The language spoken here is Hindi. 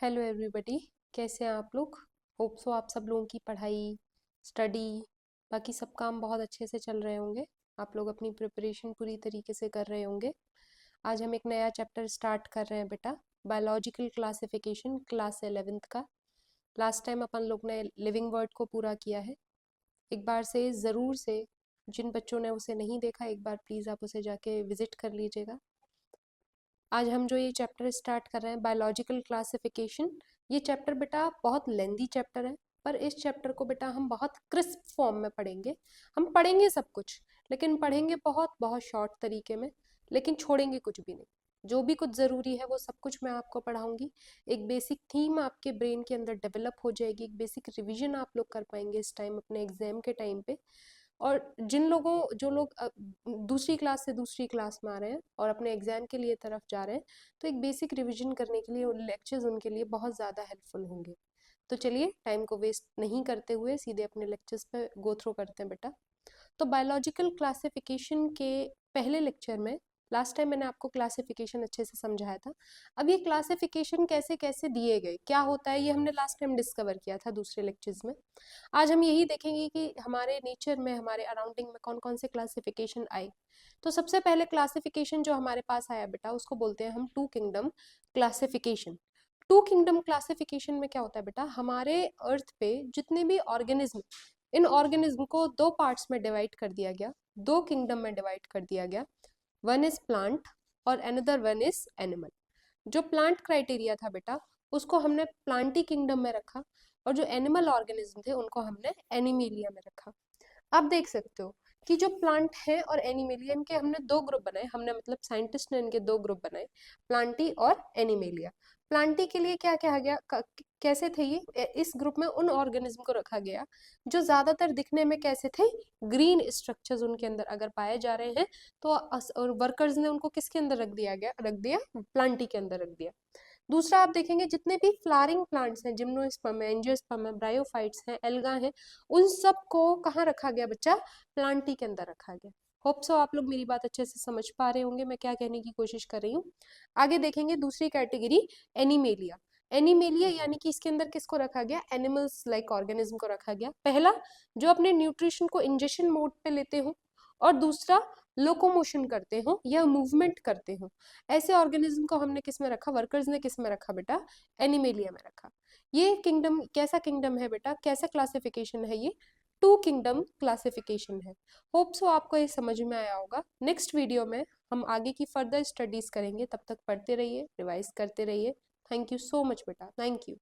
हेलो एवरीबॉडी, कैसे हैं आप लोग। होप सो आप सब लोगों की पढ़ाई, स्टडी, बाकी सब काम बहुत अच्छे से चल रहे होंगे। आप लोग अपनी प्रिपरेशन पूरी तरीके से कर रहे होंगे। आज हम एक नया चैप्टर स्टार्ट कर रहे हैं बेटा, बायोलॉजिकल क्लासिफिकेशन क्लास 11th का। लास्ट टाइम अपन लोग ने लिविंग वर्ड को पूरा किया है। एक बार से ज़रूर से जिन बच्चों ने उसे नहीं देखा, एक बार प्लीज़ आप उसे जाके विजिट कर लीजिएगा। आज हम जो ये चैप्टर स्टार्ट कर रहे हैं बायोलॉजिकल क्लासिफिकेशन, ये चैप्टर बेटा बहुत लेंदी चैप्टर है, पर इस चैप्टर को बेटा हम बहुत क्रिस्प फॉर्म में पढ़ेंगे। हम पढ़ेंगे सब कुछ, लेकिन पढ़ेंगे बहुत बहुत शॉर्ट तरीके में, लेकिन छोड़ेंगे कुछ भी नहीं। जो भी कुछ ज़रूरी है वो सब कुछ मैं आपको पढ़ाऊंगी। एक बेसिक थीम आपके ब्रेन के अंदर डेवलप हो जाएगी, एक बेसिक रिविजन आप लोग कर पाएंगे इस टाइम अपने एग्जाम के टाइम पे। और जो लोग दूसरी क्लास से दूसरी क्लास में आ रहे हैं और अपने एग्जाम के लिए तरफ जा रहे हैं, तो एक बेसिक रिवीजन करने के लिए लेक्चर्स उनके लिए बहुत ज़्यादा हेल्पफुल होंगे। तो चलिए टाइम को वेस्ट नहीं करते हुए सीधे अपने लेक्चर्स पे गो थ्रू करते हैं बेटा। तो बायोलॉजिकल क्लासिफिकेशन के पहले लेक्चर में लास्ट टाइम मैंने आपको क्लासिफिकेशन अच्छे से समझाया था। अब ये क्लासिफिकेशन कैसे कैसे दिए गए, क्या होता है, ये हमने लास्ट टाइम डिस्कवर किया था दूसरे लेक्चर्स में। आज हम यही देखेंगे कि हमारे नेचर में, हमारे अराउंडिंग में कौन कौन से क्लासिफिकेशन आए। तो सबसे पहले क्लासिफिकेशन जो हमारे पास आया बेटा, उसको बोलते हैं हम two kingdom classification. Two kingdom classification में क्या होता है बेटा, हमारे अर्थ पे जितने भी ऑर्गेनिज्म, इन ऑर्गेनिज्म को दो पार्ट्स में डिवाइड कर दिया गया, दो किंगडम में डिवाइड कर दिया गया। वन इज प्लांट और अनदर वन इज एनिमल। जो प्लांट क्राइटेरिया था बेटा, उसको हमने प्लांटी किंगडम में रखा, और जो एनिमल ऑर्गेनिज्म थे उनको हमने एनिमेलिया में रखा। आप देख सकते हो कि जो प्लांट है और एनिमेलिया, इनके हमने दो ग्रुप बनाए, हमने मतलब साइंटिस्ट ने इनके दो ग्रुप बनाए, प्लांटी और एनिमेलिया। प्लांटी के लिए क्या कहा गया, कैसे थे ये, इस ग्रुप में उन ऑर्गेनिज्म को रखा गया जो ज्यादातर दिखने में कैसे थे, ग्रीन स्ट्रक्चर्स उनके अंदर अगर पाए जा रहे हैं, तो वर्कर्स ने उनको किसके अंदर रख दिया, प्लांटी के अंदर रख दिया। दूसरा आप देखेंगे जितने भी फ्लावरिंग प्लांट्स हैं, जिम्नोस्पर्म है, एंजियोस्पर्म है, ब्रायोफाइट्स हैं, एल्गा हैं, उन सब को कहाँ रखा गया बच्चा, प्लांटी के अंदर रखा गया। होप सो आप लोग मेरी बात अच्छे से समझ पा रहे होंगे मैं क्या कहने की कोशिश कर रही हूँ। आगे देखेंगे दूसरी कैटेगरी, एनिमेलिया। एनिमेलिया यानी कि इसके अंदर किसको रखा गया, एनिमल्स लाइक ऑर्गेनिज्म को रखा गया। पहला, जो अपने न्यूट्रिशन को इंजेक्शन मोड पे लेते हो, और दूसरा लोकोमोशन करते हो या मूवमेंट करते हो। ऐसे ऑर्गेनिज्म को हमने किस में रखा, वर्कर्स ने किस में रखा बेटा, एनिमेलिया में रखा। ये किंगडम कैसा किंगडम है बेटा, कैसा क्लासिफिकेशन है, ये टू किंगडम क्लासिफिकेशन है। होप सो आपको ये समझ में आया होगा। नेक्स्ट वीडियो में हम आगे की फर्दर स्टडीज करेंगे, तब तक पढ़ते रहिए, रिवाइज करते रहिए। थैंक यू सो मच बेटा, थैंक यू।